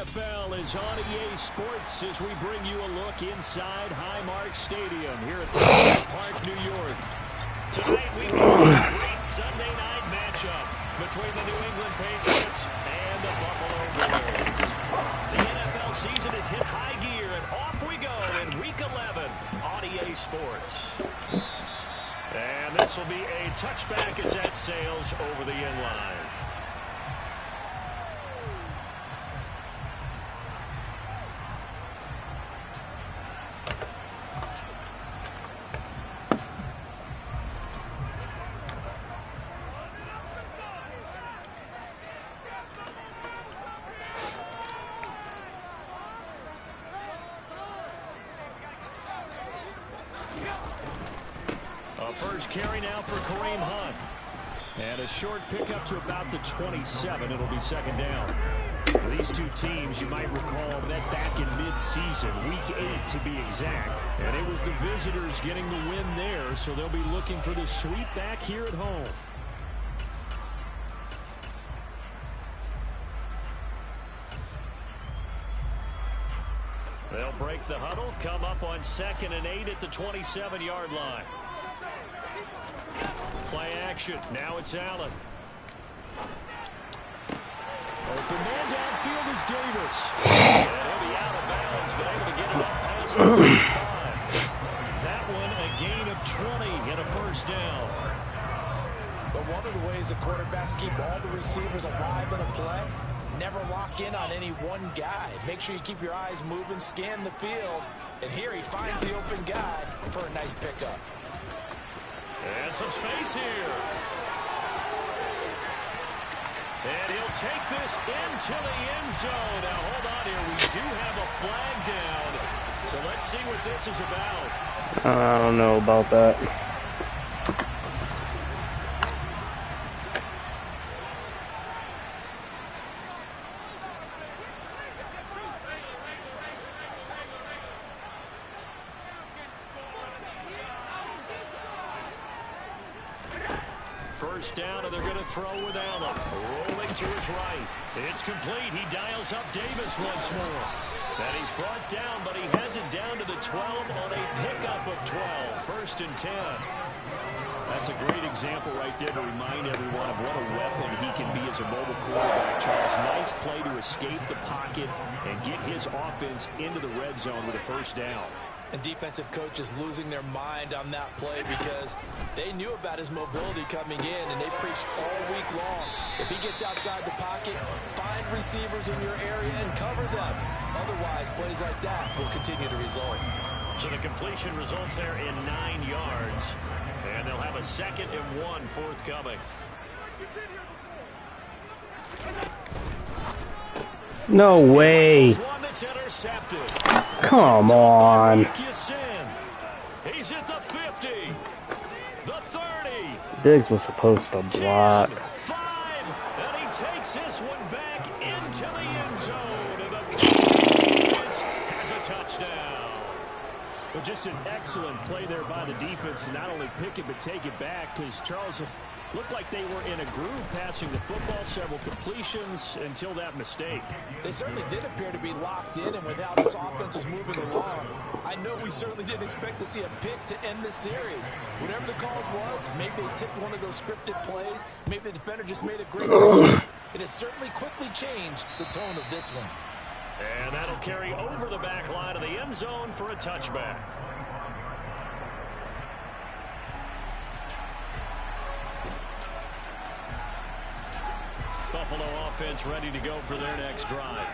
NFL is on EA Sports as we bring you a look inside Highmark Stadium here at Orchard Park, New York. Tonight we got a great Sunday night matchup between the New England Patriots and the Buffalo Bills. The NFL season has hit high gear, and off we go in Week 11 on EA Sports. And this will be a touchback as that sails over the end line. First carry now for Kareem Hunt. And a short pickup to about the 27. It'll be second down. These two teams, you might recall, met back in mid-season, Week 8 to be exact. And it was the visitors getting the win there, so they'll be looking for the sweep back here at home. They'll break the huddle, come up on 2nd and 8 at the 27-yard line. Play action. Now it's Allen. Open man downfield is Davis. And he'll be out of bounds, but able to get it up past the 35. That one a gain of 20 and a first down. But one of the ways the quarterbacks keep all the receivers alive in a play, never lock in on any one guy. Make sure you keep your eyes moving, scan the field. And here he finds the open guy for a nice pickup. And some space here. And he'll take this into the end zone. Now, hold on here. We do have a flag down. So let's see what this is about. I don't know about that. First down, and they're going to throw with Allen. Rolling to his right. It's complete. He dials up Davis once more. And he's brought down, but he has it down to the 12 on a pickup of 12. First and 10. That's a great example right there to remind everyone of what a weapon he can be as a mobile quarterback, Charles. Nice play to escape the pocket and get his offense into the red zone with a first down. And defensive coaches losing their mind on that play because they knew about his mobility coming in, and they preached all week long. If he gets outside the pocket, find receivers in your area and cover them. Otherwise, plays like that will continue to result. So the completion results there in 9 yards. And they'll have a 2nd and 1 forthcoming. No way. Come on. He's at the 50. The 30. Diggs was supposed to block. 5. And he takes this one back into the end zone. And the defense has a touchdown. Well, just an excellent play there by the defense to not only pick it but take it back, because Charles looked like they were in a groove passing the football, several completions until that mistake. They certainly did appear to be locked in, and with how this offense was moving along, I know we certainly didn't expect to see a pick to end the series. Whatever the cause was, maybe they tipped one of those scripted plays, maybe the defender just made a great play. It has certainly quickly changed the tone of this one. And that'll carry over the back line of the end zone for a touchback. Buffalo offense ready to go for their next drive.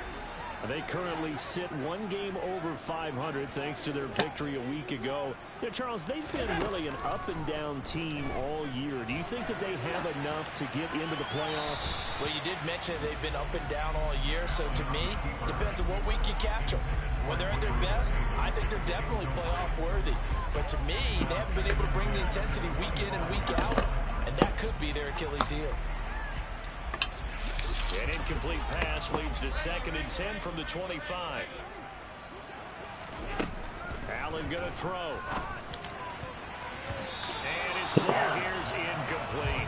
They currently sit one game over 500 thanks to their victory a week ago. Yeah, Charles, they've been really an up-and-down team all year. Do you think that they have enough to get into the playoffs? Well, you did mention they've been up and down all year, so to me, it depends on what week you catch them. When they're at their best, I think they're definitely playoff worthy. But to me, they haven't been able to bring the intensity week in and week out, and that could be their Achilles heel. An incomplete pass leads to 2nd and 10 from the 25. Allen going to throw. And his throw here is incomplete.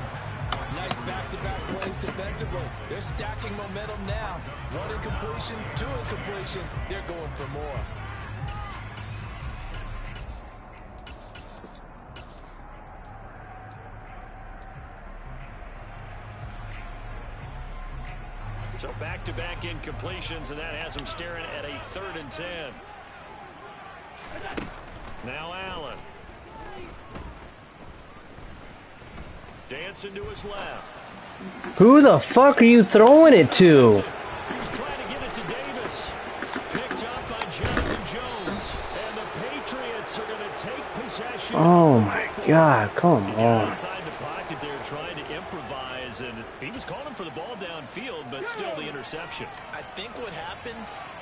Nice back-to-back plays place defensively. They're stacking momentum now. 1 incompletion, 2 incompletion. They're going for more. So back-to-back incompletions, and that has them staring at a 3rd and 10. Now Allen. Dancing to his left. Who the fuck are you throwing it to? He's trying to get it to Davis. Picked up by Jonathan Jones. And the Patriots are going to take possession. Oh my God, come on. Inside the pocket there trying to improvise, and he was calling for the ball downfield, but still the interception. I think what happened,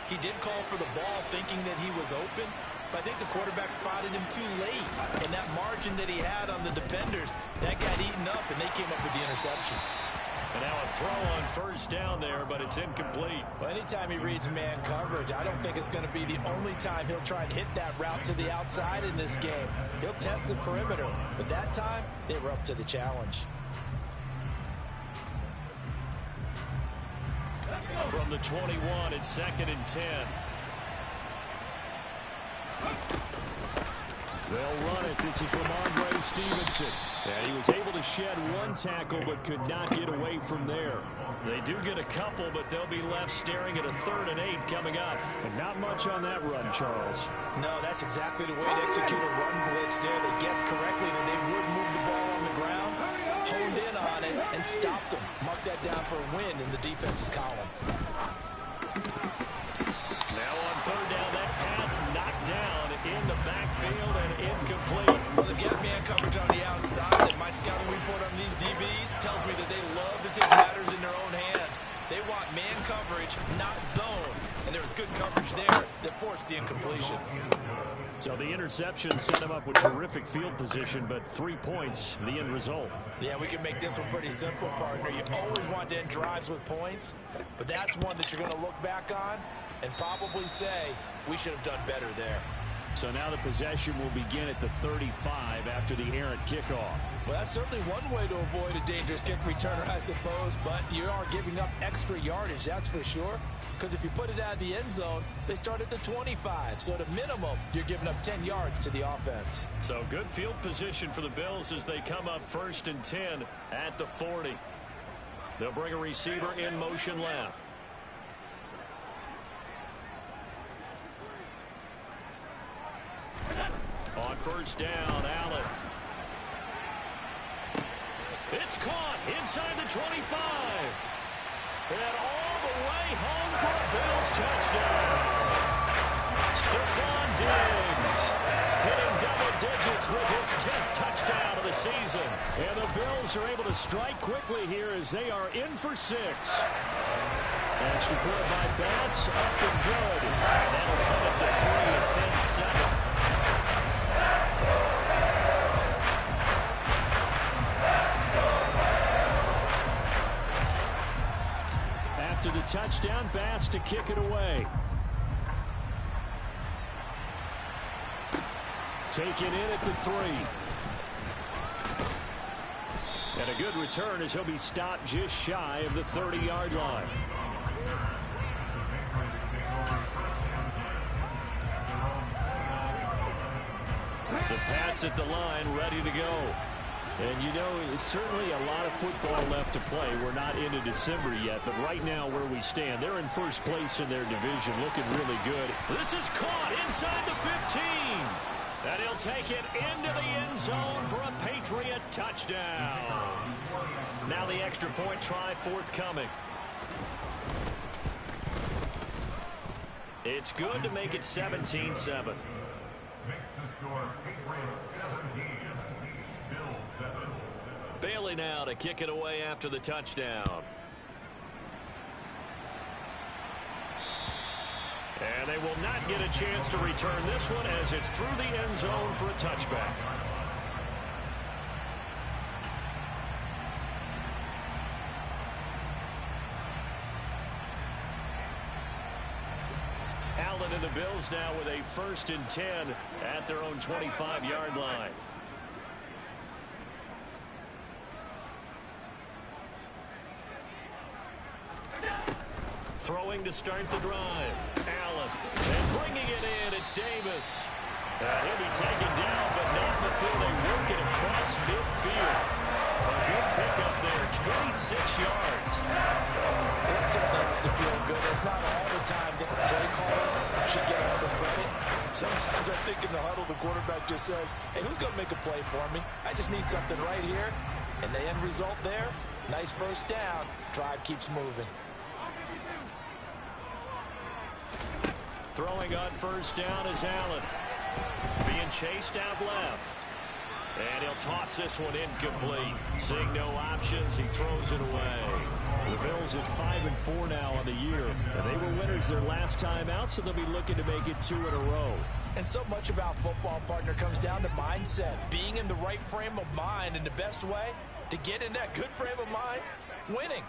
he did call for the ball thinking that he was open, but I think the quarterback spotted him too late. And that margin that he had on the defenders, that got eaten up, and they came up with the interception. And now a throw on 1st down there, but it's incomplete. Well, anytime he reads man coverage, I don't think it's going to be the only time he'll try and hit that route to the outside in this game. He'll test the perimeter, but that time, they were up to the challenge. From the 21, it's 2nd and 10. They'll run it. This is Ramondre Stevenson. And he was able to shed 1 tackle but could not get away from there. They do get a couple, but they'll be left staring at a 3rd and 8 coming up. And not much on that run, Charles. No, that's exactly the way to execute a run blitz there. They guessed correctly that they would move the ball on the ground, honed in on it, and stopped them. Mark that down for a win in the defense's column. Now on 3rd down, that pass knocked down in the backfield and incomplete. Well, they've got man coverage on the outside, and my scouting report on these DBs tells me that they love to take matters in their own hands. They want man coverage, not zone. And there was good coverage there that forced the incompletion. So the interception set him up with terrific field position, but 3 points, the end result. Yeah, we can make this one pretty simple, partner. You always want to end drives with points, but that's one that you're going to look back on and probably say, we should have done better there. So now the possession will begin at the 35 after the errant kickoff. Well, that's certainly one way to avoid a dangerous kick returner, I suppose, but you are giving up extra yardage, that's for sure. Because if you put it out of the end zone, they start at the 25. So at a minimum, you're giving up 10 yards to the offense. So good field position for the Bills as they come up 1st and 10 at the 40. They'll bring a receiver in motion left. On 1st down, Allen. It's caught inside the 25. And all the way home for a Bills touchdown. Stephon Diggs hitting double digits with his 10th touchdown of the season. And the Bills are able to strike quickly here as they are in for 6. Extra point by Bass, up and good. And that'll cut it to 3 at 10-7. After the touchdown, Bass to kick it away. Taken in at the 3. And a good return as he'll be stopped just shy of the 30-yard line. The Pats at the line, ready to go. And you know, it's certainly a lot of football left to play. We're not into December yet, but right now where we stand, they're in first place in their division, looking really good. This is caught inside the 15. And he'll take it into the end zone for a Patriot touchdown. Now the extra point try forthcoming. It's good to make it 17-7. Bailey now to kick it away after the touchdown. And they will not get a chance to return this one as it's through the end zone for a touchback. Allen and the Bills now with a 1st and 10 at their own 25-yard line. Throwing to start the drive. Allen. And bringing it in, it's Davis. He'll be taken down, but not before they work it across midfield. A good pickup there, 26 yards. That certainly has to feel good. It's not all the time that the play caller should get all the credit. Sometimes I think in the huddle, the quarterback just says, hey, who's going to make a play for me? I just need something right here. And the end result there, nice first down. Drive keeps moving. Throwing on first down is Allen. Being chased out left. And he'll toss this one incomplete. Seeing no options, he throws it away. The Bills at 5-4 now on the year. And they were winners their last time out, so they'll be looking to make it 2 in a row. And so much about football, partner, comes down to mindset. Being in the right frame of mind, and the best way to get in that good frame of mind, winning.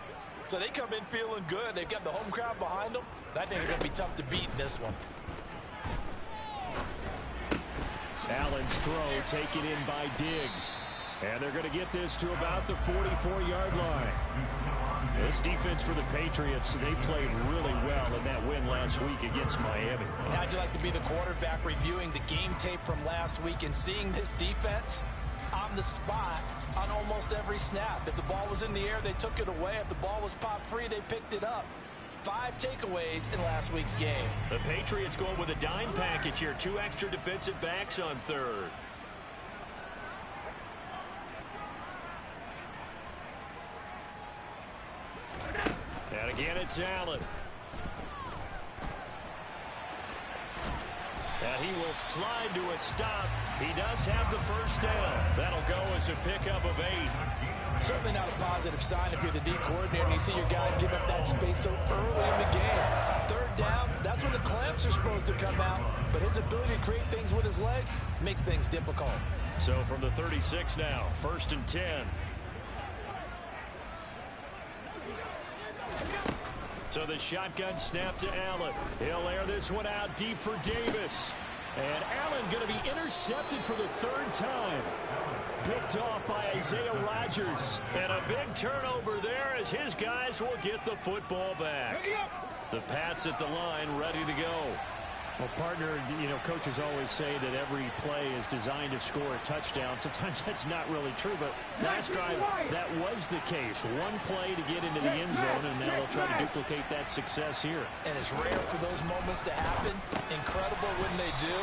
So they come in feeling good. They've got the home crowd behind them. And I think they're going to be tough to beat in this one. Allen's throw taken in by Diggs. And they're going to get this to about the 44-yard line. This defense for the Patriots, they played really well in that win last week against Miami. And how'd you like to be the quarterback reviewing the game tape from last week and seeing this defense on the spot on almost every snap? If the ball was in the air, they took it away. If the ball was popped free, they picked it up. 5 takeaways in last week's game. The Patriots going with a dime package here. 2 extra defensive backs on third. And again, it's Allen. And he will slide to a stop. He does have the first down. That'll go as a pickup of 8. Certainly not a positive sign if you're the D coordinator and you see your guys give up that space so early in the game. Third down, that's when the clamps are supposed to come out. But his ability to create things with his legs makes things difficult. So from the 36 now, 1st and 10. So the shotgun snap to Allen. He'll air this one out deep for Davis. And Allen going to be intercepted for the 3rd time. Picked off by Isaiah Rodgers. And a big turnover there as his guys will get the football back. The Pats at the line ready to go. Well, partner, you know, coaches always say that every play is designed to score a touchdown. Sometimes that's not really true, but last drive, that was the case. One play to get into the end zone, and now they'll try to duplicate that success here. And it's rare for those moments to happen. Incredible when they do.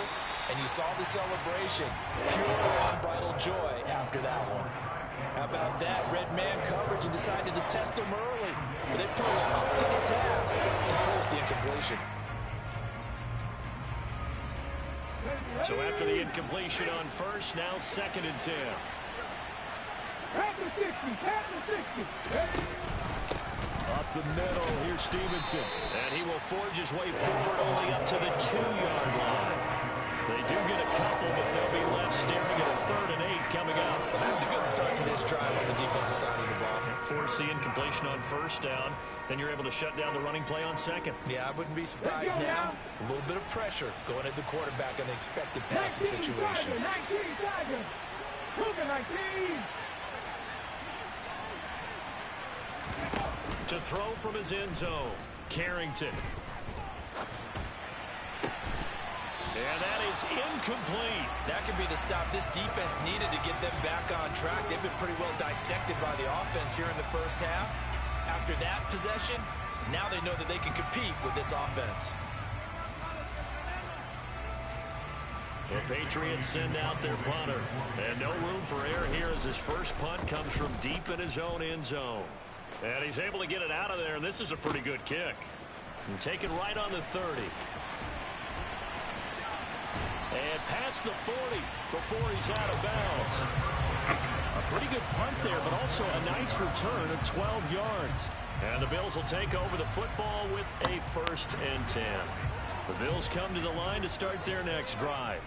And you saw the celebration. Pure, unbridled joy after that one. How about that? Red man coverage and decided to test them early. But they proved up to the task and forced the incompletion. So after the incompletion on first, now 2nd and 10. Up the middle, here's Stevenson. And he will forge his way forward only up to the 2-yard line. They do get a couple, but they'll be left staring at a 3rd and 8 coming up. Well, that's a good start to this drive on the defensive side of the ball. Force the incompletion on first down. Then you're able to shut down the running play on 2nd. Yeah, I wouldn't be surprised now. A little bit of pressure going at the quarterback on the expected passing situation. To throw from his end zone, Carrington. And that is incomplete. That could be the stop this defense needed to get them back on track. They've been pretty well dissected by the offense here in the first half. After that possession, now they know that they can compete with this offense. The Patriots send out their punter. And no room for error here as his first punt comes from deep in his own end zone. And he's able to get it out of there, and this is a pretty good kick. And take it right on the 30. And past the 40 before he's out of bounds. A pretty good punt there, but also a nice return of 12 yards. And the Bills will take over the football with a 1st and 10. The Bills come to the line to start their next drive.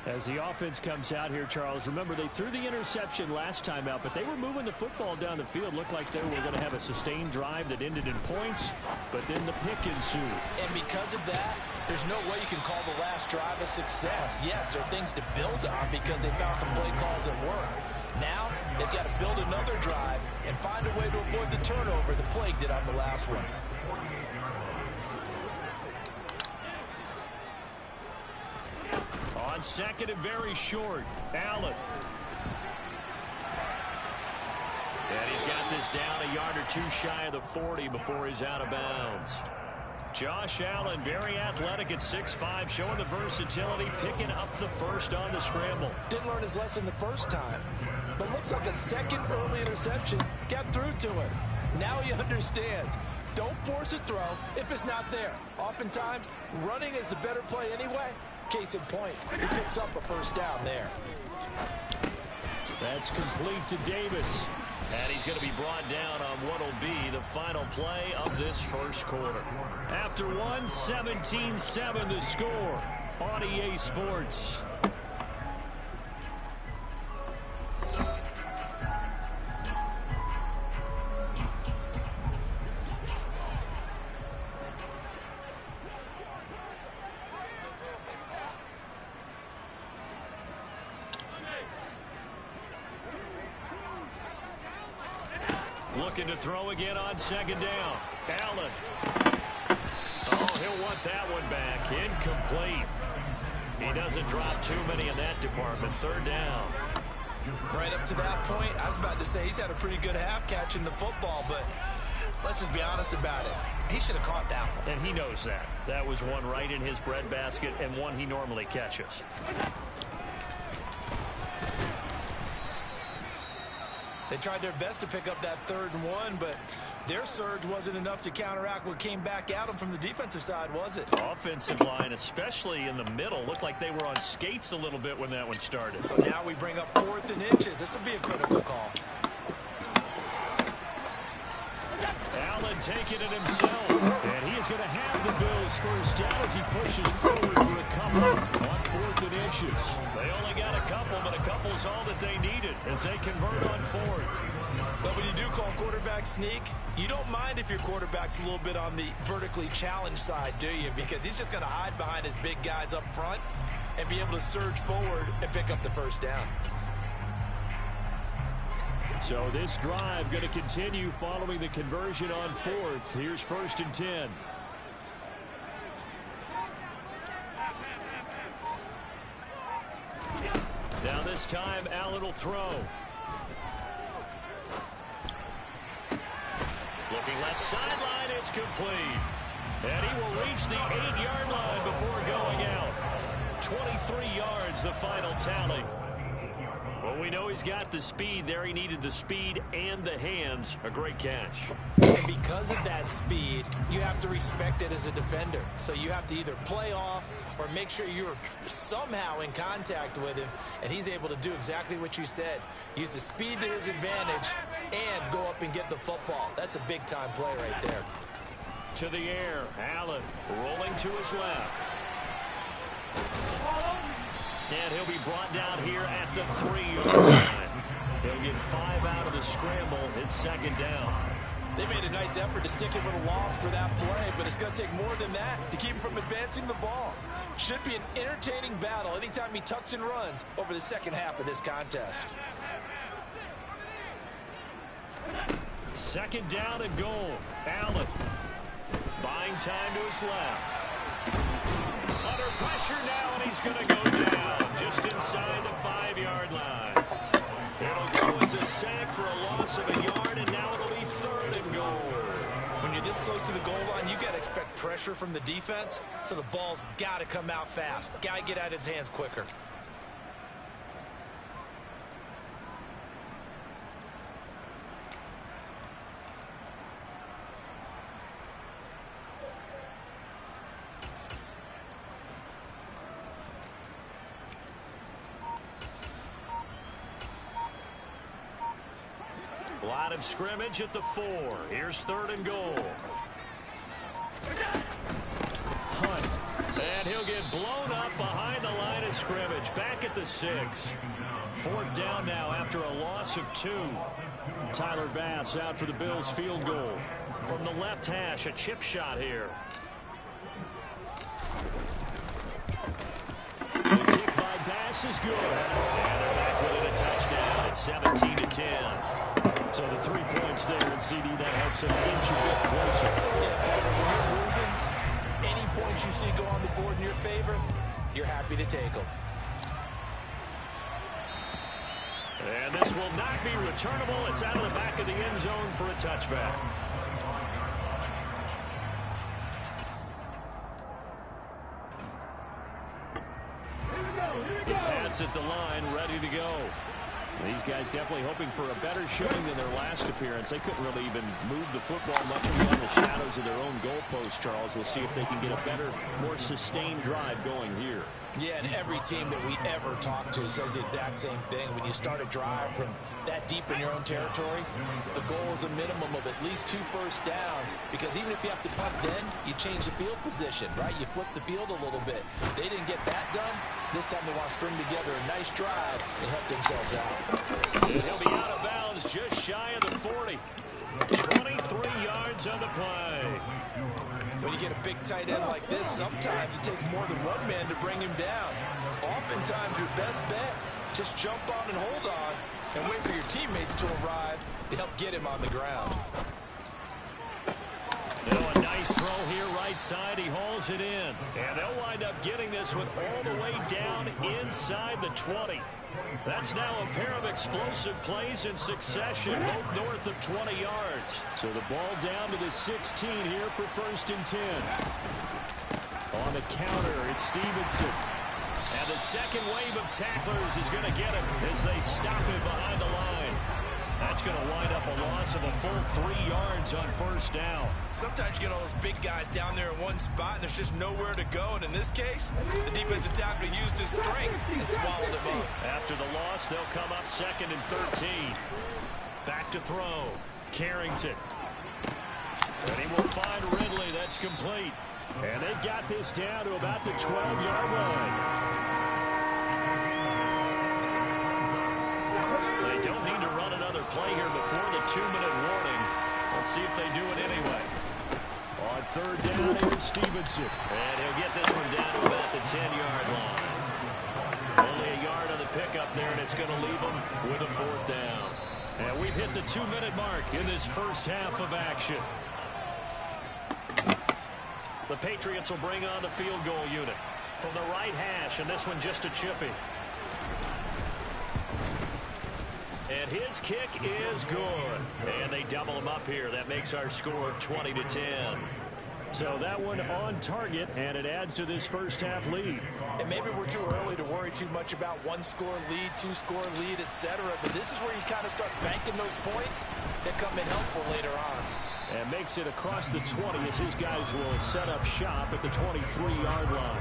As the offense comes out here, Charles, remember they threw the interception last time out, but they were moving the football down the field. Looked like they were going to have a sustained drive that ended in points, but then the pick ensued. And because of that, there's no way you can call the last drive a success. Yes, there are things to build on because they found some play calls that work. Now, they've got to build another drive and find a way to avoid the turnover that plagued it on the last one. On second and very short, Allen. And he's got this down a yard or two shy of the 40 before he's out of bounds. Josh Allen, very athletic at 6'5", showing the versatility, picking up the first on the scramble. Didn't learn his lesson the first time, but looks like a second early interception got through to him. Now he understands. Don't force a throw if it's not there. Oftentimes, running is the better play anyway. Case in point, he picks up a first down there. That's complete to Davis. And he's going to be brought down on what will be the final play of this first quarter. After one, 17-7 the score on EA Sports. Looking to throw again on second down. Allen. Oh, he'll want that one back. Incomplete. He doesn't drop too many in that department. Third down. Right up to that point, I was about to say he's had a pretty good half catching the football, but let's just be honest about it. He should have caught that one. And he knows that. That was one right in his breadbasket and one he normally catches. They tried their best to pick up that 3rd and 1, but their surge wasn't enough to counteract what came back at them from the defensive side, was it? Offensive line, especially in the middle, looked like they were on skates a little bit when that one started. So now we bring up 4th and inches. This will be a critical call. Allen taking it himself, and he is going to have the Bills first down as he pushes forward for a come-up on 4th and inches. They only got a couple, but a couple's all that they needed as they convert on 4th. But when you do call quarterback sneak, you don't mind if your quarterback's a little bit on the vertically challenged side, do you? Because he's just going to hide behind his big guys up front and be able to surge forward and pick up the first down. So this drive going to continue following the conversion on 4th. Here's 1st and 10. Now this time, Allen will throw. Looking left sideline, it's complete. And he will reach the 8-yard line before going out. 23 yards, the final tally. Well, we know he's got the speed there. He needed the speed and the hands. A great catch. And because of that speed, you have to respect it as a defender. So you have to either play off or make sure you're somehow in contact with him. And he's able to do exactly what you said. Use the speed to his advantage and go up and get the football. That's a big-time play right there. To the air. Allen rolling to his left. And he'll be brought down here at the 3-yard line. He'll get 5 out of the scramble. It's second down. They made a nice effort to stick him with a loss for that play, but it's going to take more than that to keep him from advancing the ball. Should be an entertaining battle anytime he tucks and runs over the second half of this contest. Second down and goal. Allen buying time to his left. Under pressure now, and he's going to go down just inside the 5-yard line. It'll go as a sack for a loss of a yard, and now it'll be 3rd and goal. When you're this close to the goal line, you got to expect pressure from the defense, so the ball's got to come out fast. Got to get out of his hands quicker. Line of scrimmage at the 4. Here's 3rd and goal. Hunt. And he'll get blown up behind the line of scrimmage. Back at the 6. 4th down now after a loss of 2. Tyler Bass out for the Bills field goal. From the left hash, a chip shot here. The kick by Bass is good. And they're back within a touchdown at 17-10. So the 3 points there, and CD, that helps him inch a bit closer. When you're losing, any points you see go on the board in your favor, you're happy to take them. And this will not be returnable. It's out of the back of the end zone for a touchback. He pads at the line, ready to go. These guys definitely hoping for a better showing than their last appearance. They couldn't really even move the football much beyond the shadows of their own goalpost, Charles. We'll see if they can get a better, more sustained drive going here. Yeah, and every team that we ever talk to says the exact same thing. When you start a drive from that deep in your own territory, the goal is a minimum of at least 2 first downs, because even if you have to punt then, you change the field position, right? You flip the field a little bit. They didn't get that done. This time they want to string together a nice drive and help themselves out. And he'll be out of bounds just shy of the 40. 23 yards on the play. When you get a big tight end like this, sometimes it takes more than one man to bring him down. Oftentimes, your best bet, just jump on and hold on and wait for your teammates to arrive to help get him on the ground. A nice throw here right side. He hauls it in. And they'll wind up getting this one all the way down inside the 20. That's now a pair of explosive plays in succession, both north of 20 yards. So the ball down to the 16 here for 1st and 10. On the counter, it's Stevenson. And the second wave of tacklers is going to get him as they stop him behind the line. That's going to wind up a loss of a full 3 yards on 1st down. Sometimes you get all those big guys down there in one spot, and there's just nowhere to go. And in this case, the defensive tackle used his strength and swallowed him up. After the loss, they'll come up 2nd and 13. Back to throw. Carrington. And he will find Ridley. That's complete. And they've got this down to about the 12-yard line. They don't need to run another play here before the 2-minute warning. Let's see if they do it anyway. On 3rd down, here's Stevenson. And he'll get this one down to about the 10-yard line. Only a yard on the pickup there, and it's going to leave them with a 4th down. And we've hit the 2-minute mark in this first half of action. The Patriots will bring on the field goal unit from the right hash, and this one just a chippy. And his kick is good. And they double him up here. That makes our score 20-10. So that one on target, and it adds to this first half lead. And maybe we're too early to worry too much about 1-score lead, 2-score lead, etc. But this is where you kind of start banking those points that come in helpful later on. And makes it across the 20 as his guys will set up shop at the 23-yard line.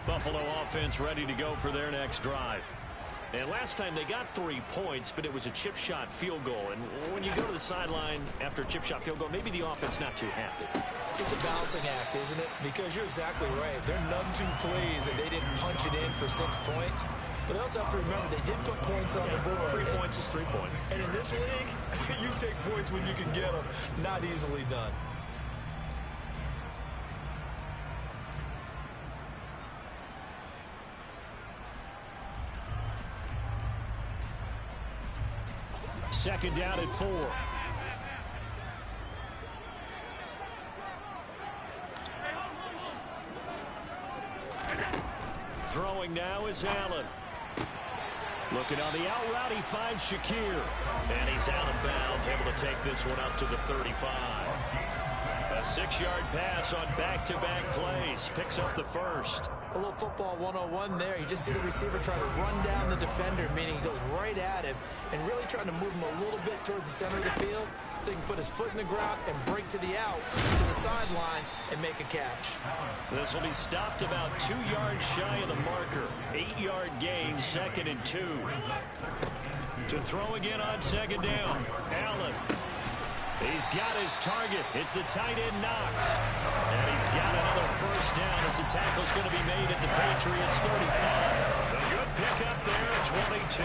Buffalo offense ready to go for their next drive. And last time they got 3 points, but it was a chip shot field goal. And when you go to the sideline after a chip shot field goal, maybe the offense not too happy. It's a balancing act, isn't it? Because you're exactly right. They're none too pleased that they didn't punch it in for 6 points. But they also have to remember they did put points on the board. 3 points is 3 points. And in this league, you take points when you can get them. Not easily done. Second down at 4. Throwing now is Allen. Looking on the out route, he finds Shakir. And he's out of bounds, able to take this one up to the 35. A 6-yard pass on back-to-back plays. Picks up the first. A little football 101 there. You just see the receiver trying to run down the defender, meaning he goes right at him and really trying to move him a little bit towards the center of the field so he can put his foot in the ground and break to the out, to the sideline, and make a catch. This will be stopped about 2 yards shy of the marker. 8-yard gain, 2nd and 2. To throw again on 2nd down. Allen. He's got his target. It's the tight end Knox. And he's got another first down as the tackle's going to be made at the Patriots 35. A good pickup there at 22.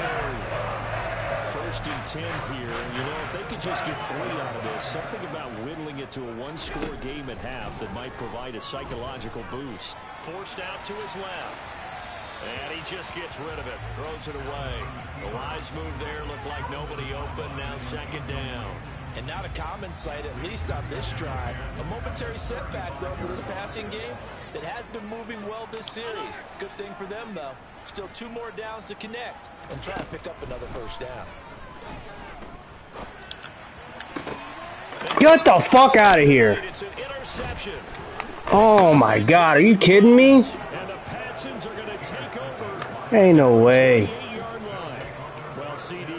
1st and 10 here. You know, if they could just get 3 out of this, something about whittling it to a 1-score game at half that might provide a psychological boost. Forced out to his left. And he just gets rid of it. Throws it away. The wise move there looked like nobody open. Now 2nd down. And not a common sight, at least on this drive. A momentary setback, though, for this passing game that has been moving well this series. Good thing for them, though. Still 2 more downs to connect and try to pick up another first down. Get the fuck out of here. It's an interception. Oh my god, are you kidding me? And the Patsons are going to take over. Ain't no way. 8-yard line. Well, CD,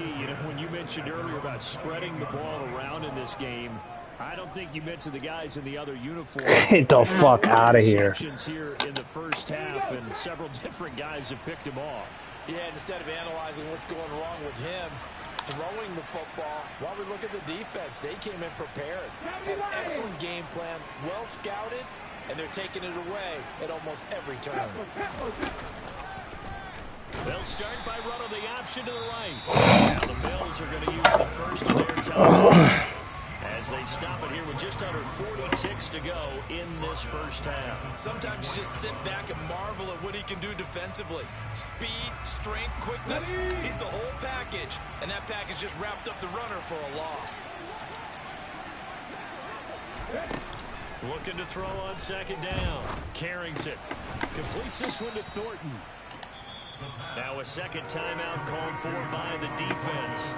when you mentioned earlier about spreading the ball around in this game, I don't think you mentioned the guys in the other uniform. Get the fuck out of here. Here in the first half, and several different guys have picked him off. Yeah, instead of analyzing what's going wrong with him, throwing the football, while we look at the defense, they came in prepared. An excellent game plan, well scouted, and they're taking it away at almost every turn. They'll start by running the option to the right. Now the Bills are going to use the first of their timeouts as they stop it here with just under 40 ticks to go in this first half. Sometimes you just sit back and marvel at what he can do defensively. Speed, strength, quickness, he's the whole package. And that package just wrapped up the runner for a loss. Looking to throw on second down. Carrington completes this one to Thornton. Now a second timeout called for by the defense,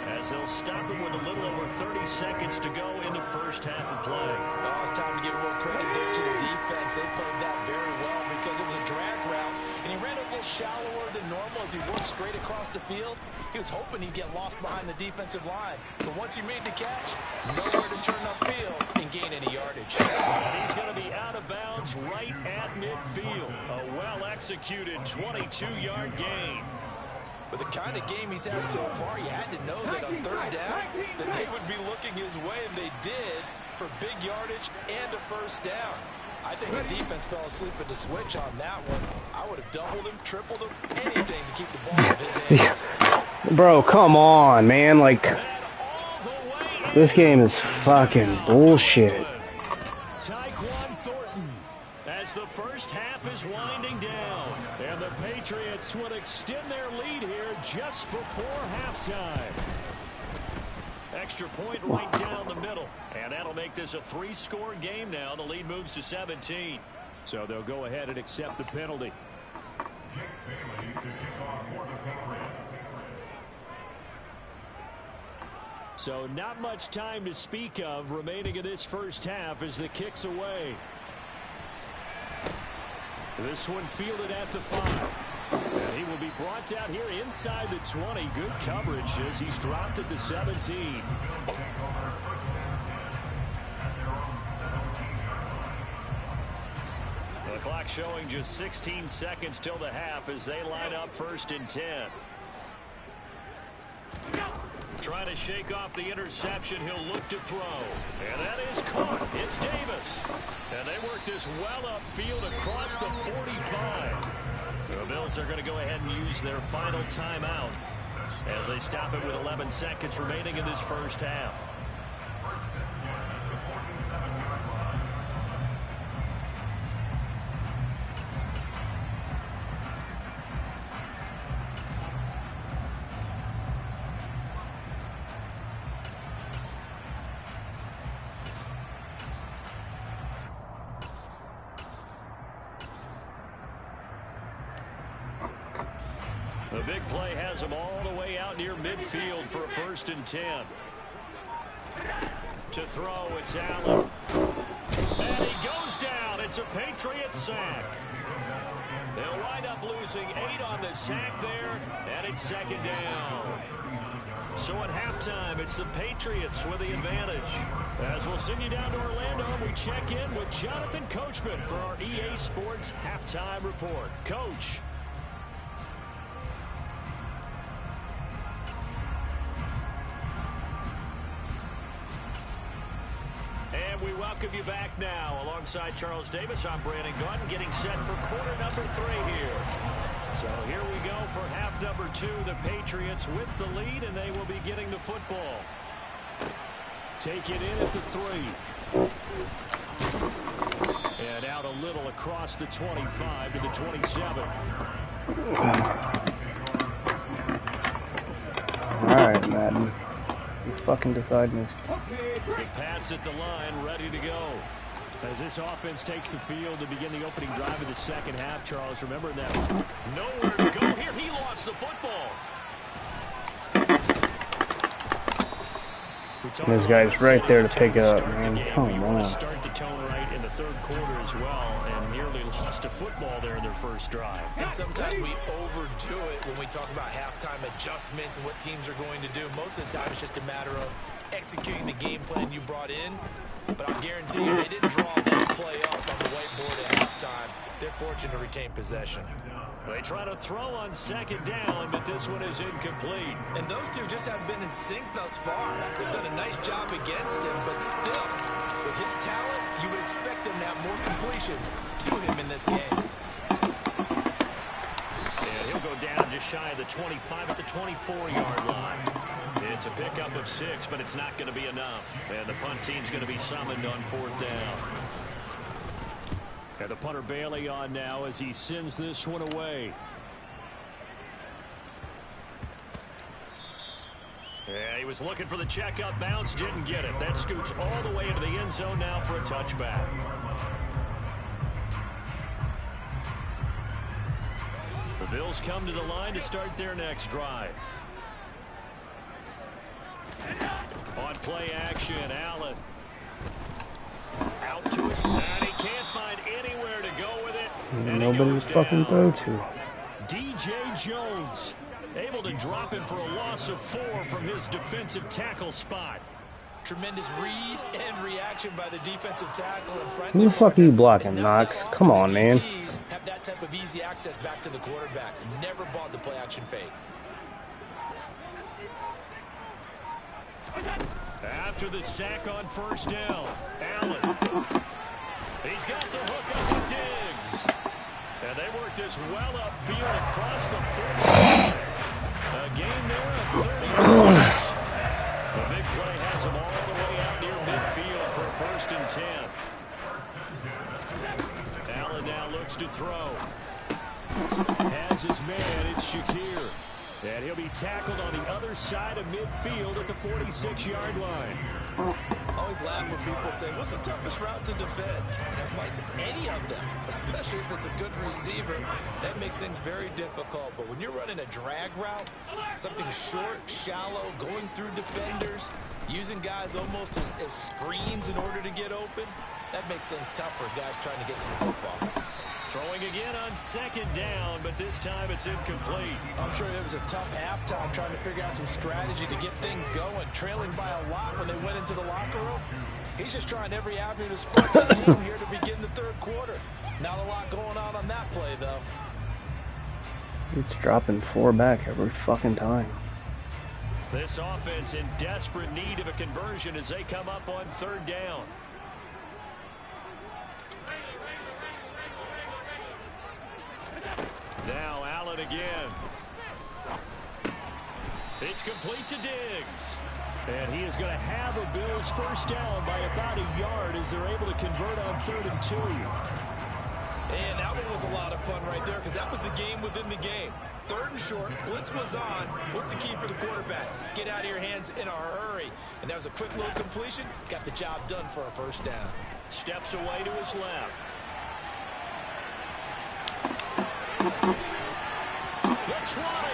as they'll stop him with a little over 30 seconds to go in the first half of play. Oh, it's time to give a little credit there to the defense. They played that very well because it was a drag route, and he ran a little shallower than normal as he worked straight across the field. He was hoping he'd get lost behind the defensive line, but once he made the catch, nowhere to turn upfield and gain any yardage. And he's going to be out of bounds right at midfield. A well-executed 22-yard gain. With the kind of game he's had so far, you had to know that on third down that they would be looking his way, and they did, for big yardage and a first down. I think the defense fell asleep at the switch on that one. I would have doubled him, tripled him, anything to keep the ball in his hands. Bro, come on, man. Like, this game is fucking bullshit. Tyquan Thornton as the first half is winding down. And the Patriots will extend their lead here just before halftime. Extra point right down the middle. And that'll make this a 3-score game now. The lead moves to 17. So they'll go ahead and accept the penalty. So not much time to speak of remaining in this first half as the kick's away. This one fielded at the 5. And he will be brought down here inside the 20. Good coverage as he's dropped at the 17. The clock showing just 16 seconds till the half as they line up 1st and 10. Trying to shake off the interception. He'll look to throw. And that is caught. It's Davis. And they work this well upfield across the 45. The Bills are going to go ahead and use their final timeout as they stop it with 11 seconds remaining in this first half. The big play has him all the way out near midfield for a 1st and 10. To throw, it's Allen. And he goes down. It's a Patriot sack. They'll wind up losing 8 on the sack there, and it's 2nd down. So at halftime, it's the Patriots with the advantage. As we'll send you down to Orlando, we check in with Jonathan Coachman for our EA Sports Halftime Report. Coach. And we welcome you back now. Alongside Charles Davis, I'm Brandon Gunn, getting set for quarter number 3 here. So here we go for half number 2. The Patriots with the lead, and they will be getting the football. Take it in at the 3. And out a little across the 25 to the 27. All right, Madden. He's fucking deciding this. Big Pat's at the line, ready to go. As this offense takes the field to begin the opening drive of the second half, Charles, remember that nowhere to go here. He lost the football. This guy's right there to pick it up, man. Come on. Start the tone right in the third quarter as well, and nearly lost a football there in their first drive. And sometimes we overdo it when we talk about halftime adjustments and what teams are going to do. Most of the time, it's just a matter of executing the game plan you brought in. But I guarantee you, they didn't draw that play up on the whiteboard at halftime. They're fortunate to retain possession. They try to throw on second down, but this one is incomplete. And those two just haven't been in sync thus far. They've done a nice job against him, but still, with his talent, you would expect them to have more completions to him in this game. And he'll go down just shy of the 25 at the 24-yard line. It's a pickup of 6, but it's not going to be enough. And the punt team's going to be summoned on fourth down. And the punter Bailey on now as he sends this one away. Yeah, he was looking for the checkup bounce, didn't get it. That scoots all the way into the end zone now for a touchback. The Bills come to the line to start their next drive. On play action, Allen. Out to his man. He can't find anywhere to go with it. And nobody to fucking throw to. DJ Jones able to drop him for a loss of 4 from his defensive tackle spot. Tremendous read and reaction by the defensive tackle. And Who the fuck are you blocking, Knox? Come on, man. Have that type of easy access back to the quarterback. Never bought the play action fake. After the sack on first down, Allen. He's got the hook up to Diggs. And they work this well upfield across the 40. A gain there of 30 yards. The big play has him all the way out near midfield for a 1st and 10. Allen now looks to throw. Has his man, it's Shakir. And he'll be tackled on the other side of midfield at the 46-yard line. Always laugh when people say, what's the toughest route to defend? And I'm like, any of them, especially if it's a good receiver, that makes things very difficult. But when you're running a drag route, something short, shallow, going through defenders, using guys almost as screens in order to get open, that makes things tough for guys trying to get to the football. Throwing again on second down, but this time it's incomplete. I'm sure it was a tough halftime trying to figure out some strategy to get things going. Trailing by a lot when they went into the locker room. He's just trying every avenue to spark his team here to begin the third quarter. Not a lot going on that play, though. It's dropping 4 back every fucking time. This offense in desperate need of a conversion as they come up on third down. Now Allen again. It's complete to Diggs. And he is going to have a Bills first down by about a yard as they're able to convert on 3rd and 2. And that one was a lot of fun right there because that was the game within the game. 3rd and short, blitz was on. What's the key for the quarterback? Get out of your hands in a hurry. And that was a quick little completion. Got the job done for a first down. Steps away to his left. The try.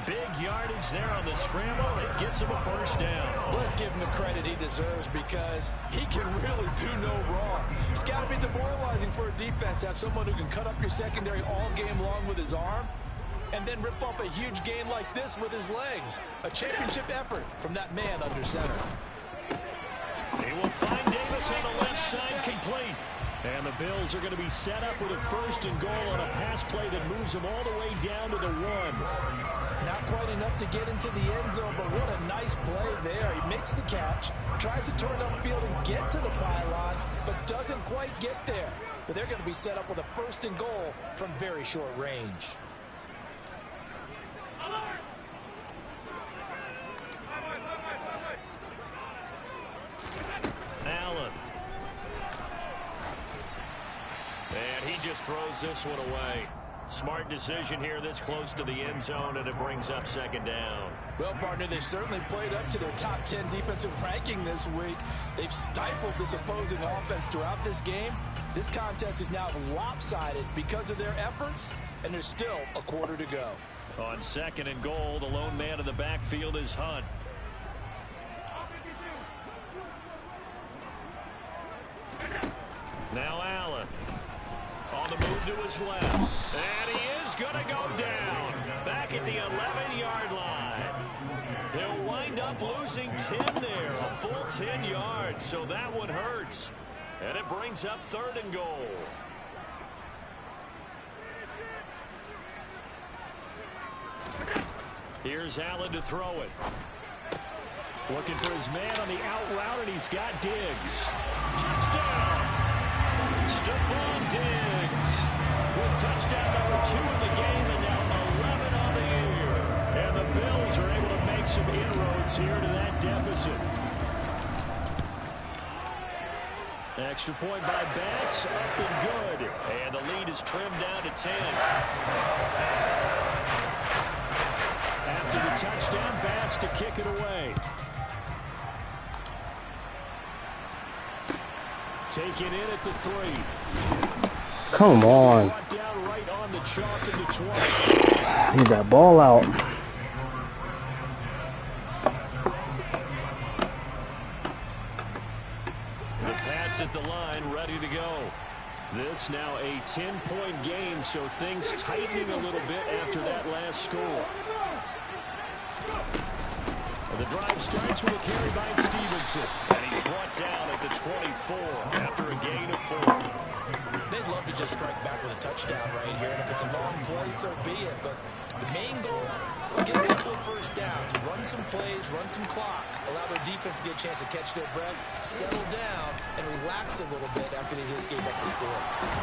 Big yardage there on the scramble. It gets him a first down. Let's give him the credit he deserves because he can really do no wrong. It's got to be demoralizing for a defense to have someone who can cut up your secondary all game long with his arm and then rip off a huge gain like this with his legs. A championship effort from that man under center. He will find Davis on the left side, complete. And the Bills are going to be set up with a 1st and goal on a pass play that moves them all the way down to the 1. Not quite enough to get into the end zone, but what a nice play there. He makes the catch, tries to turn upfield and get to the pylon, but doesn't quite get there. But they're going to be set up with a 1st and goal from very short range. Allen. And he just throws this one away. Smart decision here this close to the end zone, and it brings up second down. Well, partner, they've certainly played up to their top 10 defensive ranking this week. They've stifled this opposing offense throughout this game. This contest is now lopsided because of their efforts, and there's still a quarter to go. On second and goal, the lone man in the backfield is Hunt. Now Allen. On the move to his left. And he is going to go down. Back at the 11-yard line. He'll wind up losing 10 there. A full 10 yards. So that one hurts. And it brings up third and goal. Here's Allen to throw it. Looking for his man on the out route, and he's got Diggs. Touchdown! Stephon Diggs with touchdown number 2 in the game, and now 11 on the year. And the Bills are able to make some inroads here to that deficit. Extra point by Bass, up and good. And the lead is trimmed down to 10. After the touchdown, Bass to kick it away. Taken in at the 3. Come on. Brought down right on the chalk in the 20. Need that ball out. The Pats at the line, ready to go. This now a 10-point game, so things tightening a little bit after that last score. The drive starts with a carry by Stevenson. And he's brought down at the 24 after a gain of 4. They'd love to just strike back with a touchdown right here. And if it's a long play, so be it. But the main goal, get a couple of first downs, run some plays, run some clock, allow their defense to get a chance to catch their breath, settle down, and relax a little bit after they just gave up the score.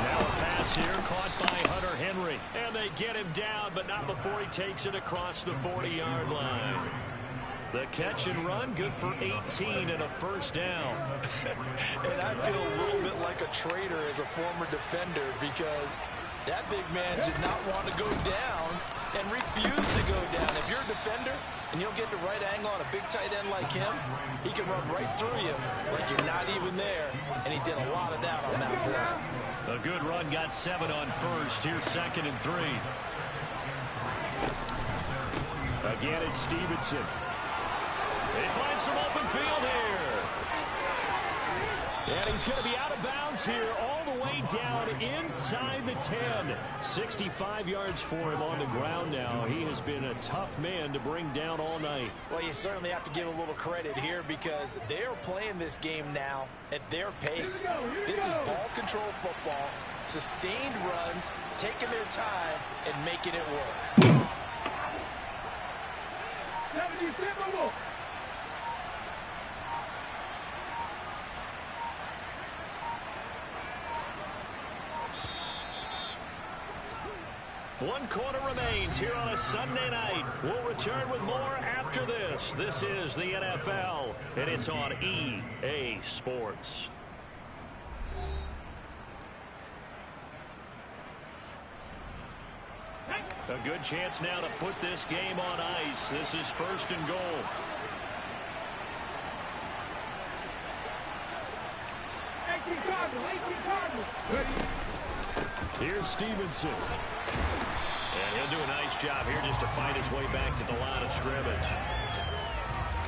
Now a pass here caught by Hunter Henry. And they get him down, but not before he takes it across the 40-yard line. The catch and run, good for 18 and a first down. And I feel a little bit like a traitor as a former defender because that big man did not want to go down and refused to go down. If you're a defender and you'll get the right angle on a big tight end like him, he can run right through you like you're not even there, and he did a lot of that on that play. A good run, got 7 on first. Here's second and 3. Again, it's Stevenson. They find some open field here. And he's going to be out of bounds here all the way down inside the 10. 65 yards for him on the ground now. He has been a tough man to bring down all night. Well, you certainly have to give a little credit here because they're playing this game now at their pace. This is ball control football, sustained runs, taking their time, and making it work. One quarter remains here on a Sunday night. We'll return with more after this. This is the NFL, and it's on EA Sports. A good chance now to put this game on ice. This is first and goal. Here's Stevenson. And he'll do a nice job here just to fight his way back to the line of scrimmage.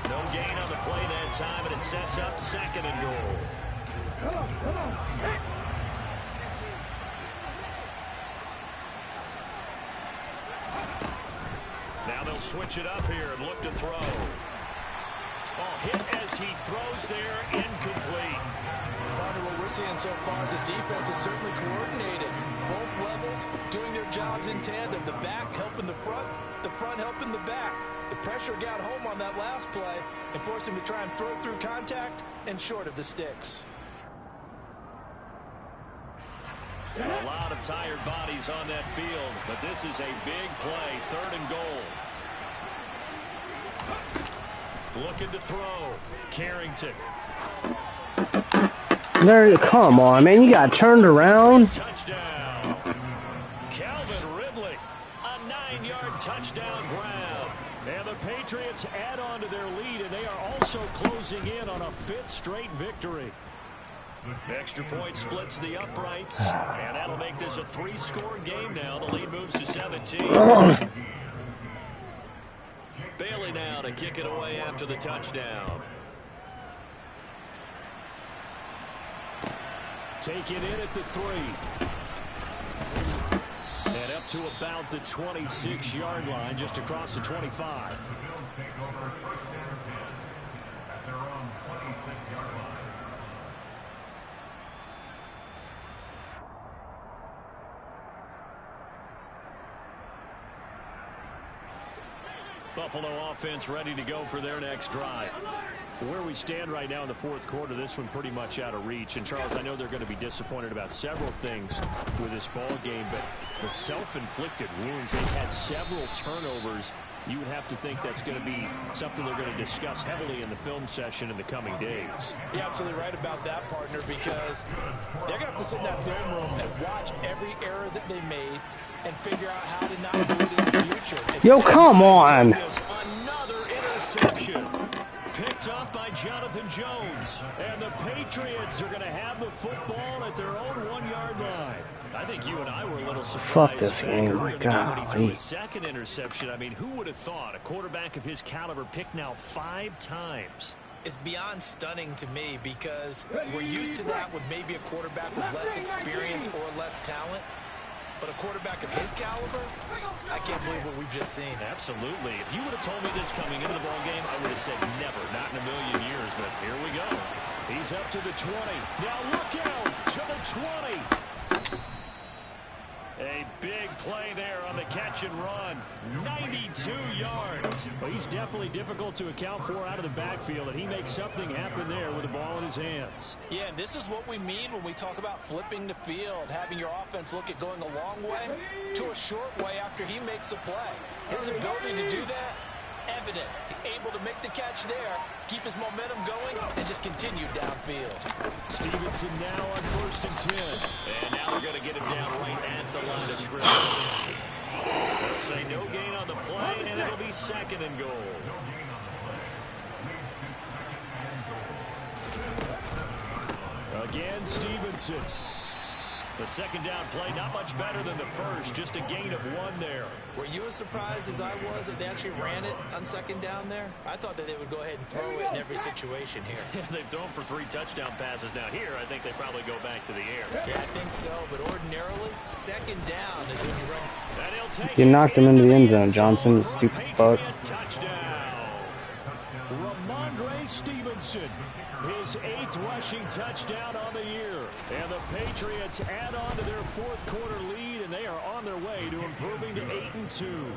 No gain on the play that time, and it sets up second and goal. Come on. Hey. Now they'll switch it up here and look to throw. Oh, hit as he throws there, incomplete. What we're seeing so far is the defense is certainly coordinated. Both levels doing their jobs in tandem. The back helping the front helping the back. The pressure got home on that last play and forced him to try and throw through contact and short of the sticks. A lot of tired bodies on that field, but this is a big play, third and goal. Looking to throw. Carrington. There, come on, man. You got turned around. Touchdown. Calvin also closing in on a 5th straight victory. Extra point splits the uprights, and that'll make this a 3-score game now. The lead moves to 17. Bailey now to kick it away after the touchdown. Take it in at the 3. And up to about the 26-yard line, just across the 25. Buffalo offense ready to go for their next drive. Where we stand right now in the 4th quarter, this one pretty much out of reach. And, Charles, I know they're going to be disappointed about several things with this ball game, but the self-inflicted wounds, they've had several turnovers. You would have to think that's going to be something they're going to discuss heavily in the film session in the coming days. You're absolutely right about that, partner, because they're going to have to sit in that film room and watch every error that they made and figure out how to not do it in the future. Yo, come on. Another interception. Picked up by Jonathan Jones. And the Patriots are going to have the football at their own 1-yard line. I think you and I were a little surprised. Fuck this game, my God. When he threw God. his second interception, I mean, who would have thought a quarterback of his caliber picked now 5 times? It's beyond stunning to me because we're used to that with maybe a quarterback with less experience or less talent. But a quarterback of his caliber, I can't believe what we've just seen. Absolutely. If you would have told me this coming into the ball game, I would have said never, not in a million years. But here we go. He's up to the 20. Now look out to the 20. A big play there on the catch and run. 92 yards. Well, he's definitely difficult to account for out of the backfield, and he makes something happen there with the ball in his hands. Yeah, and this is what we mean when we talk about flipping the field, having your offense look at going a long way to a short way after he makes a play. His ability to do that, evident. Able to make the catch there, keep his momentum going, and just continue downfield. Stevenson now on 1st and 10. And now they're going to get him down right at the line of scrimmage. They'll say no gain on the play, and it'll be 2nd and goal. Again, Stevenson. The 2nd down play, not much better than the first, just a gain of 1 there. Were you as surprised as I was that they actually ran it on 2nd down there? I thought that they would go ahead and throw it in every situation here. Yeah, they've thrown for 3 touchdown passes. Now here, I think they probably go back to the air. Yeah, I think so, but ordinarily, 2nd down is when you run. And he'll take You knocked him into the end zone, Johnson, stupid fuck. Touchdown. Ramondre Stevenson. His 8th rushing touchdown on the year. And the Patriots add on to their 4th quarter lead, and they are on their way to improving to 8-2.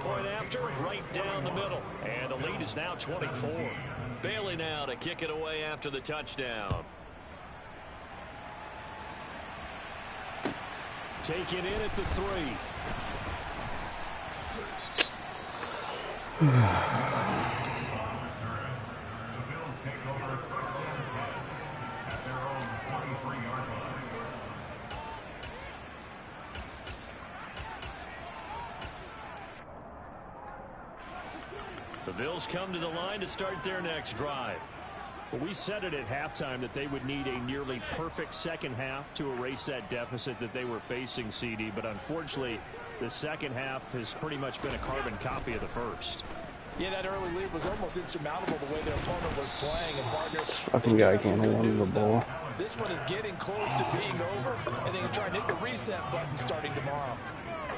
Point after, right down the middle. And the lead is now 24. Bailey now to kick it away after the touchdown. Take it in at the 3. The Bills come to the line to start their next drive. Well, we said it at halftime that they would need a nearly perfect second half to erase that deficit that they were facing, CD. But unfortunately, the second half has pretty much been a carbon copy of the first. Yeah, that early lead was almost insurmountable the way their opponent was playing. And partner, Fucking guy can't hold on to the ball. This one is getting close to being over, and they can try and hit the reset button starting tomorrow.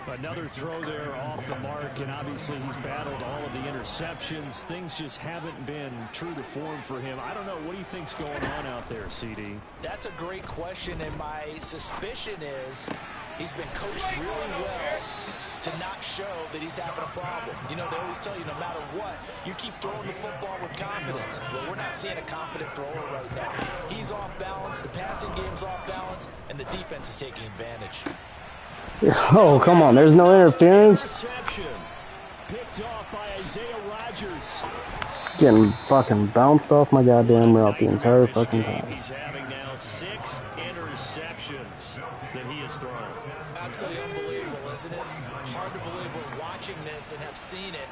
Another throw there off the mark, and obviously he's battled all of the interceptions. Things just haven't been true to form for him. I don't know. What do you think's going on out there, CD? That's a great question, and my suspicion is he's been coached really well to not show that he's having a problem. You know, they always tell you no matter what, you keep throwing the football with confidence. Well, we're not seeing a confident thrower right now. He's off balance, the passing game's off balance, and the defense is taking advantage. Oh, come on. There's no interference. Interception. Picked off by Isaiah Rodgers. Getting fucking bounced off my goddamn route the entire fucking time. He's having now 6 interceptions that he has thrown. Absolutely unbelievable, isn't it? Hard to believe we're watching this and have seen it.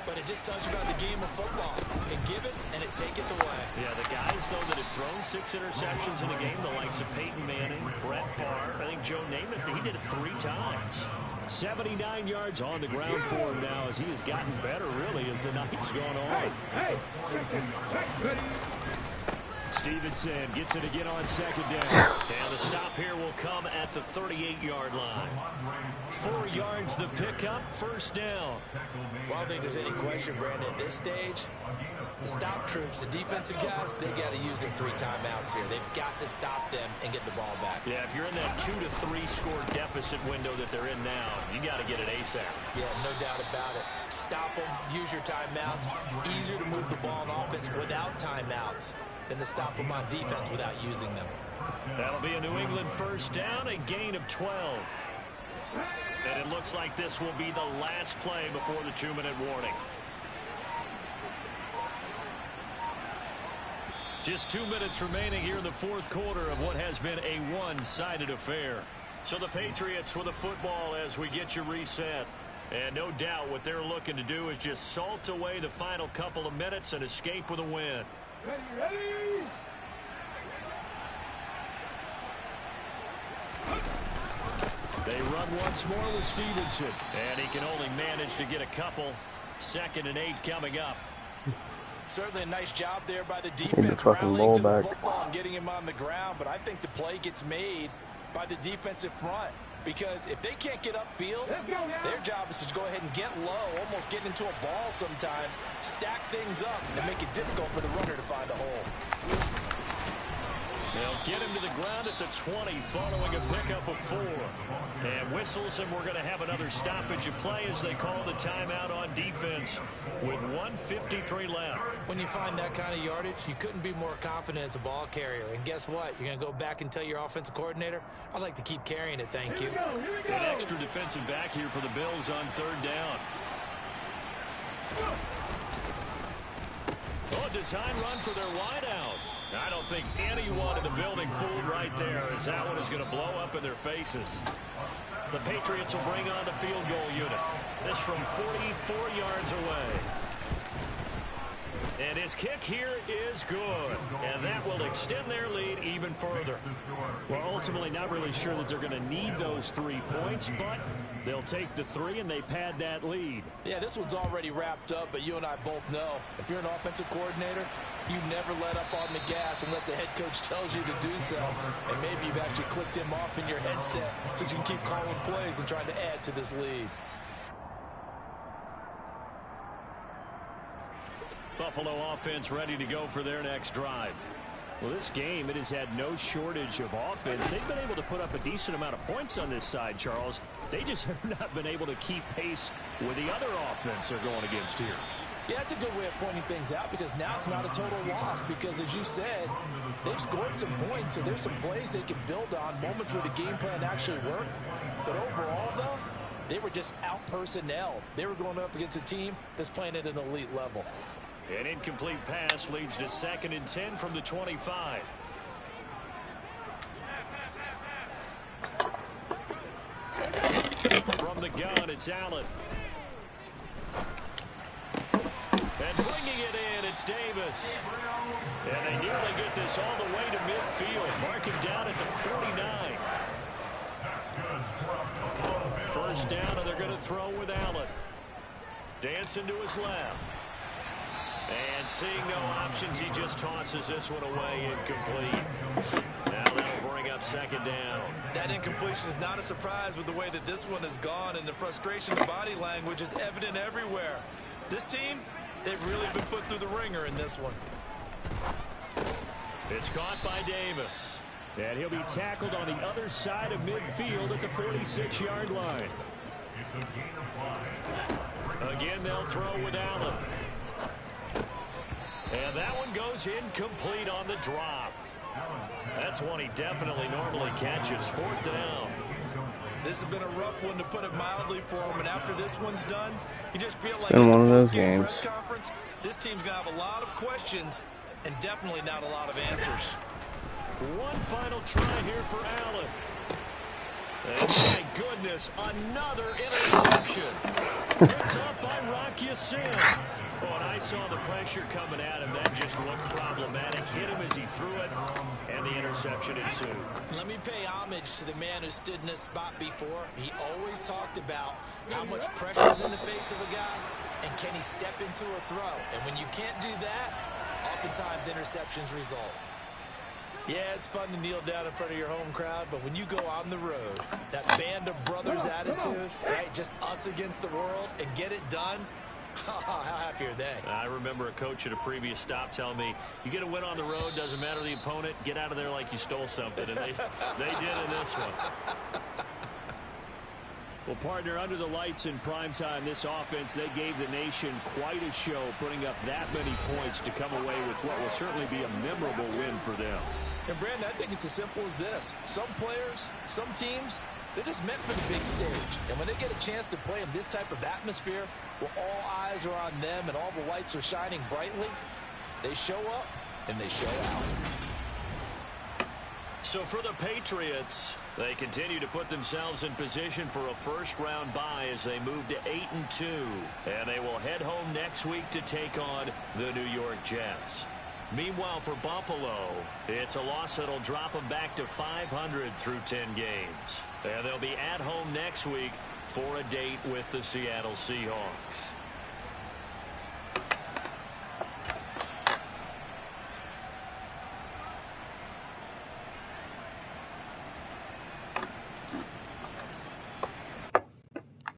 but it just tells you about the game of football. It give it, and it take it away. Yeah, the guys, though, that have thrown 6 interceptions in a game, the likes of Peyton Manning, Brett Favre, I think Joe Namath, he did it 3 times. 79 yards on the ground for him now as he has gotten better, really, as the night's gone on. Stevenson gets it again on second down. And the stop here will come at the 38-yard line. 4 yards the pickup, first down. Well, I don't think there's any question, Brandon, at this stage, the stop troops, the defensive guys, they got to use their 3 timeouts here. They've got to stop them and get the ball back. Yeah, if you're in that 2 to 3 score deficit window that they're in now, you got to get it ASAP. Yeah, no doubt about it. Stop them, use your timeouts. Easier to move the ball on offense without timeouts than to stop them on defense without using them. That'll be a New England first down, a gain of 12. And it looks like this will be the last play before the 2-minute warning. Just 2 minutes remaining here in the fourth quarter of what has been a one-sided affair. So the Patriots with the football as we get you reset. And no doubt what they're looking to do is just salt away the final couple of minutes and escape with a win. Ready. They run once more with Stevenson. And he can only manage to get a couple. 2nd and 8 coming up. Certainly a nice job there by the defense, rallying to the football and getting him on the ground. But I think the play gets made by the defensive front. Because if they can't get upfield, their job is to go ahead and get low, almost get into a ball sometimes, stack things up, and make it difficult for the runner to find a hole. They'll get him to the ground at the 20 following a pickup of 4. And whistles, and we're going to have another stoppage of play as they call the timeout on defense with 1:53 left. When you find that kind of yardage, you couldn't be more confident as a ball carrier. And guess what? You're going to go back and tell your offensive coordinator, I'd like to keep carrying it, thank you. An extra defensive back here for the Bills on 3rd down. Oh, design run for their wideout. I don't think anyone in the building fooled right there, as that one is going to blow up in their faces. The Patriots will bring on the field goal unit. This from 44 yards away. And his kick here is good. And that will extend their lead even further. Well, ultimately not really sure that they're going to need those 3 points, but they'll take the 3 and they pad that lead. Yeah, this one's already wrapped up, but you and I both know if you're an offensive coordinator, you never let up on the gas unless the head coach tells you to do so. And maybe you've actually clicked him off in your headset so you can keep calling plays and trying to add to this lead. Buffalo offense ready to go for their next drive. Well, this game, it has had no shortage of offense. They've been able to put up a decent amount of points on this side, Charles. They just have not been able to keep pace with the other offense they're going against here. Yeah, that's a good way of pointing things out because now it's not a total loss because, as you said, they've scored some points, so there's some plays they can build on, moments where the game plan actually worked. But overall, though, they were just out-personnelled. They were going up against a team that's playing at an elite level. An incomplete pass leads to 2nd and 10 from the 25. From the gun, it's Allen. And bringing it in, it's Davis. And they nearly get this all the way to midfield. Mark him down at the 49. First down, and they're going to throw with Allen. Dancing to his left. And seeing no options, he just tosses this one away incomplete. Now that'll bring up 2nd down. That incompletion is not a surprise with the way that this one has gone, and the frustration of body language is evident everywhere. This team, they've really been put through the ringer in this one. It's caught by Davis. And he'll be tackled on the other side of midfield at the 46-yard line. Again, they'll throw with Allen. And that one goes incomplete on the drop. That's one he definitely normally catches. 4th down. This has been a rough one, to put it mildly, for him. And after this one's done, you just feel like in one of those post-game games, press conference, this team's going to have a lot of questions and definitely not a lot of answers. One final try here for Allen. And my goodness, another interception. Picked up by Rock Ya-Sin. Oh, and I saw the pressure coming at him. That just looked problematic. Hit him as he threw it, and the interception ensued. Let me pay homage to the man who stood in this spot before. He always talked about how much pressure is in the face of a guy, and can he step into a throw. And when you can't do that, oftentimes interceptions result. Yeah, it's fun to kneel down in front of your home crowd, but when you go on the road, that band of brothers attitude, right, just us against the world, and get it done, how happy are they? I remember a coach at a previous stop telling me, you get a win on the road, doesn't matter the opponent, get out of there like you stole something, and they did in this one. Well, partner, under the lights in primetime, this offense, they gave the nation quite a show, putting up that many points to come away with what will certainly be a memorable win for them. And, Brandon, I think it's as simple as this. Some players, some teams, they're just meant for the big stage. And when they get a chance to play in this type of atmosphere, where all eyes are on them and all the lights are shining brightly, they show up and they show out. So for the Patriots, they continue to put themselves in position for a first-round bye as they move to 8-2. And they will head home next week to take on the New York Jets. Meanwhile, for Buffalo, it's a loss that'll drop them back to 500 through 10 games. And they'll be at home next week for a date with the Seattle Seahawks.